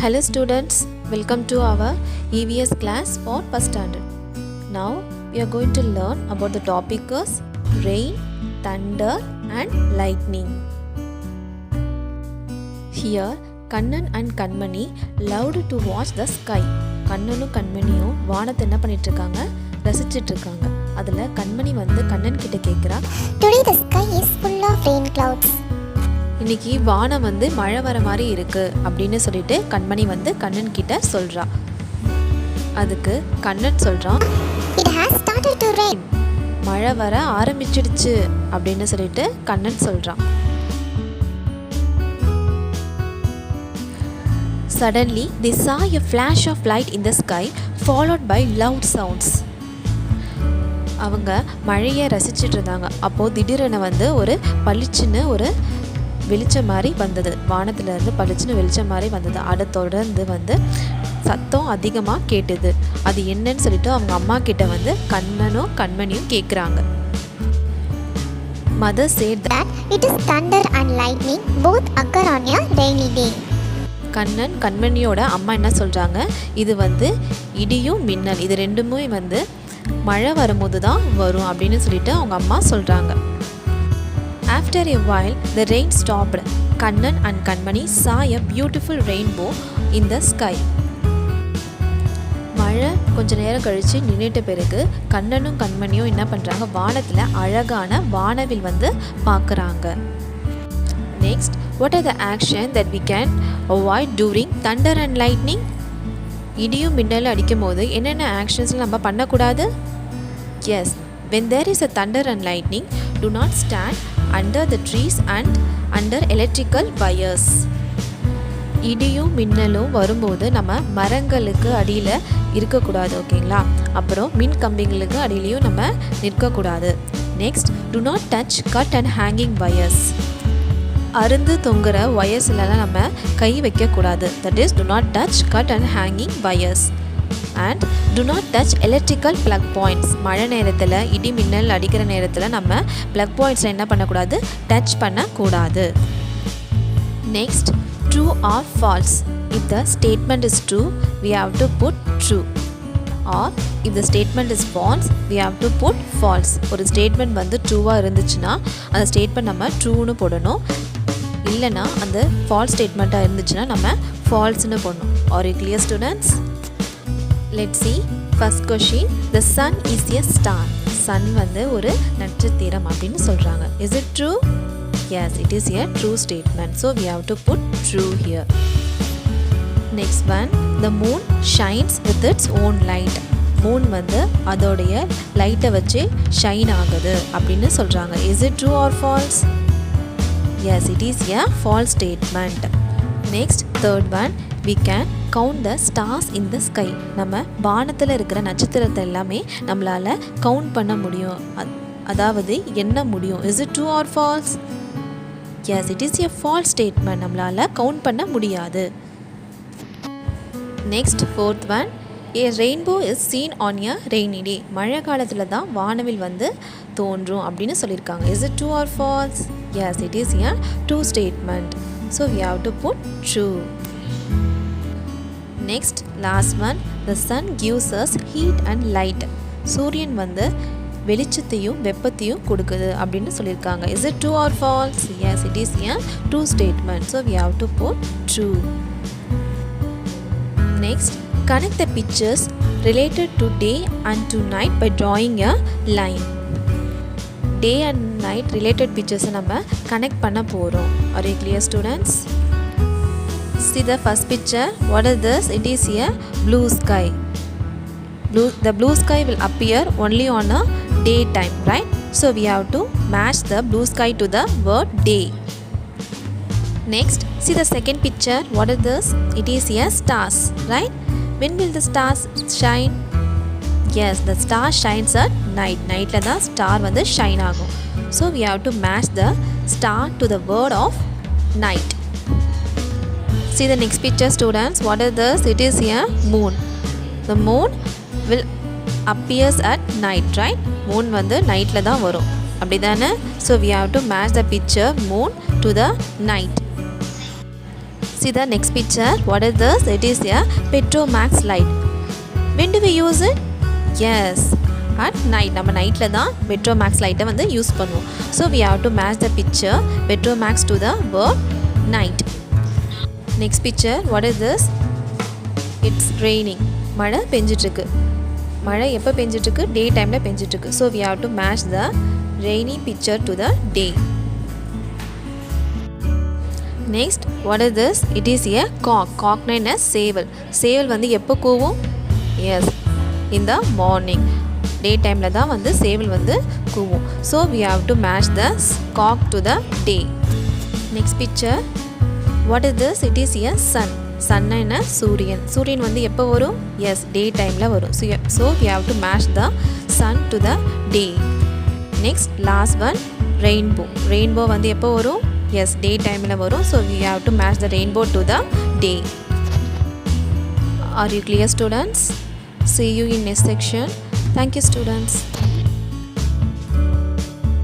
Hello students, welcome to our EVS class for first standard. Now we are going to learn about the topic is rain, thunder and lightning. Here Kannan and Kanmani loved to watch the sky. கண்ணனும் கண்மணியும் வானத்தை என்ன பண்ணிட்டு இருக்காங்க, ரசிச்சிட்டு இருக்காங்க. அதுல கண்மணி வந்து கண்ணன் கிட்ட கேக்குறா, Today the sky is full of rain clouds. இன்னைக்கு வானம் வந்து மழை வர மாதிரி இருக்கு அப்படின்னு சொல்லிட்டு கண்மணி வந்து கண்ணன் கிட்ட சொல்றா. அதுக்கு கண்ணன் சொல்றான், It has started to rain. மழை வர ஆரம்பிச்சிடுச்சு அப்படின்னு சொல்லிட்டு கண்ணன் சொல்றான். Suddenly they saw a flash of light in the sky followed by loud sounds. அவங்க மழையை ரசிச்சிட்டு இருந்தாங்க. அப்போ திடீரென வந்து ஒரு பளிச்சுன்னு ஒரு வெளிச்சம் மாதிரி வந்தது. வானத்திலேருந்து பளிச்சுன்னு வெளிச்சம் மாதிரி வந்தது. அதை தொடர்ந்து வந்து சத்தம் அதிகமாக கேட்டுது. அது என்னன்னு சொல்லிட்டு அவங்க அம்மா கிட்ட வந்து கண்ணனும் கண்மணியும் கேட்குறாங்க. Mother said that it is thunder and lightning both occur on a rainy day. Kannan கண்மணியோட அம்மா என்ன சொல்கிறாங்க, இது வந்து இடியும் மின்னல் இது ரெண்டுமே வந்து மழை வரும்போது தான் வரும் அப்படின்னு சொல்லிட்டு அவங்க அம்மா சொல்கிறாங்க. After a while the rain stopped. Kannan and Kanmani saw a beautiful rainbow in the sky. மழை கொஞ்ச நேரம் கழித்து நின்றுட்ட பிறகு கண்ணனும் கண்மணியும் என்ன பண்ணுறாங்க, வானத்தில் அழகான வானவில் வந்து பார்க்குறாங்க. Next, what are the action that we can avoid during thunder and lightning? இடியும் மின்னலும் அடிக்கும் போது என்னென்ன ஆக்ஷன்ஸ் நம்ம பண்ணக்கூடாது? Yes, when there is a thunder and lightning, do not stand under the trees and under electrical wires. இடியும் மின்னலும் வரும்போது நம்ம மரங்களுக்கு அடியில் இருக்கக்கூடாது, ஓகேங்களா? அப்புறம் மின் கம்பிங்களுக்கு அடியிலையும் நம்ம நிற்கக்கூடாது. Next, do not touch cut and hanging wires. அருந்து தொங்குற ஒயர்ஸ்லாம் நம்ம கை வைக்கக்கூடாது. That is, do not touch cut and hanging wires. And do not touch electrical plug points. மழை நேரத்தில் இடி மின்னல் அடிக்கிற நேரத்தில் நம்ம plug pointsல என்ன பண்ணக்கூடாது, டச் பண்ணக்கூடாது. Next, true or false. If the statement is true, we have to put true. Or if the statement is false, we have to put false. ஒரு ஸ்டேட்மெண்ட் வந்து ட்ரூவாக இருந்துச்சுன்னா அந்த ஸ்டேட்மெண்ட் நம்ம ட்ரூன்னு போடணும். இல்லைனா அந்த ஃபால்ஸ் ஸ்டேட்மெண்ட்டாக இருந்துச்சுன்னா நம்ம ஃபால்ஸ்னு போடணும். Are you clear students? Let's see first question. The sun is a star. Sun வந்து ஒரு நட்சத்திரம் அப்படின்னு சொல்கிறாங்க. Is it true? Yes, it is a true statement. So we have to put true here. Next one, the moon shines with its own light. Moon வந்து அதோடைய லைட்டை வச்சு shine ஆகுது அப்படின்னு சொல்கிறாங்க. Is it true or false? Yes, it is a false statement. Next, third one, we can count the stars in the sky. நம்ம வானத்தில் இருக்கிற நட்சத்திரத்தை எல்லாமே நம்மளால் கவுண்ட் பண்ண முடியும், அதாவது எண்ண முடியும். Is it true or false? Yes, it is a false statement. நம்மளால் கவுண்ட் பண்ண முடியாது. Next, fourth one, a rainbow is seen on a rainy day. மழை காலத்தில் தான் வானவில் வந்து தோன்றும் அப்படின்னு சொல்லியிருக்காங்க. Is it true or false? Yes, it is a true statement. So we have to put true. Next, last one, the sun gives us heat and light. சூரியன் வந்து வெளிச்சத்தையும் வெப்பத்தையும் கொடுக்குது அப்படின்னு சொல்லியிருக்காங்க. Is it true or false? Yes, it is a true statement. So we have to put true. Next, connect the pictures related to day and to night by drawing a line. Day and night related pictures நம்ம connect பண்ண போகிறோம். Are you clear students? See the first picture. What is this? It is a blue sky. The blue sky will appear only on a daytime, right? So we have to match the blue sky to the word day. Next, see the second picture. What is this? It is a stars, right? When will the stars shine? Yes, the star shines at night. Nightல தான் star வந்து shine ஆகும். So we have to match the star to the word of night. See the next picture students. What is this? It is a moon. The moon will appears at night, right? Moon வந்து நைட்ல தான் வரும், அப்படிதானே? So we have to match the picture moon to the night. See the next picture. What is this? It is a Petromax light. When do we use it? Yes, at night. நம்ம நைட்டில் தான் Petromax லைட்டை வந்து use பண்ணுவோம். So we have to match the picture Petromax to the word night. Next picture. What is this? It's raining. மழை பெஞ்சிட்ருக்கு. மழை எப்போ பெஞ்சிட்ருக்கு? டே டைமில் பெஞ்சிட்ருக்கு. So we have to match the rainy picture to the day. Next, what is this? It is a cock. Cock name is சேவல். சேவல் வந்து எப்போ கூவும்? Yes, in the morning. Day timeல தான் வந்து சேவல் வந்து கூவும். So we have to match the cock to the day. Next picture. What is this? It is a sun. Sun என்ன? சூரியன். சூரியன் வந்து எப்போ வரும்? Yes, day timeல வரும். So we have to match the sun to the day. Next, last one, rainbow. Rainbow வந்து எப்போ வரும்? Yes, day timeல வரும். So we have to match the rainbow to the day. Are you clear, students? See you in next section. Thank you, students.